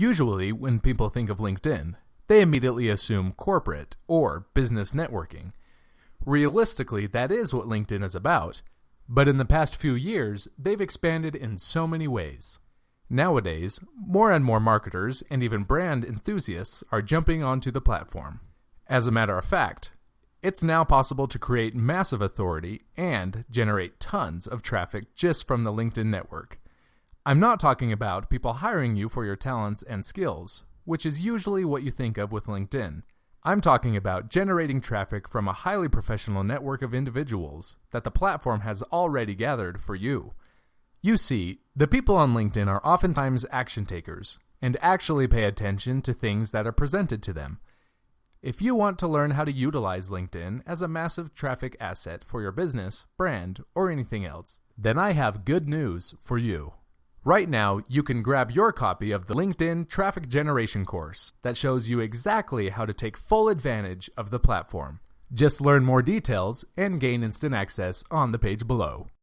Usually, when people think of LinkedIn, they immediately assume corporate or business networking. Realistically, that is what LinkedIn is about, but in the past few years, they've expanded in so many ways. Nowadays, more and more marketers and even brand enthusiasts are jumping onto the platform. As a matter of fact, it's now possible to create massive authority and generate tons of traffic just from the LinkedIn network. I'm not talking about people hiring you for your talents and skills, which is usually what you think of with LinkedIn. I'm talking about generating traffic from a highly professional network of individuals that the platform has already gathered for you. You see, the people on LinkedIn are oftentimes action takers and actually pay attention to things that are presented to them. If you want to learn how to utilize LinkedIn as a massive traffic asset for your business, brand, or anything else, then I have good news for you. Right now, you can grab your copy of the LinkedIn Traffic Generation course that shows you exactly how to take full advantage of the platform. Just learn more details and gain instant access on the page below.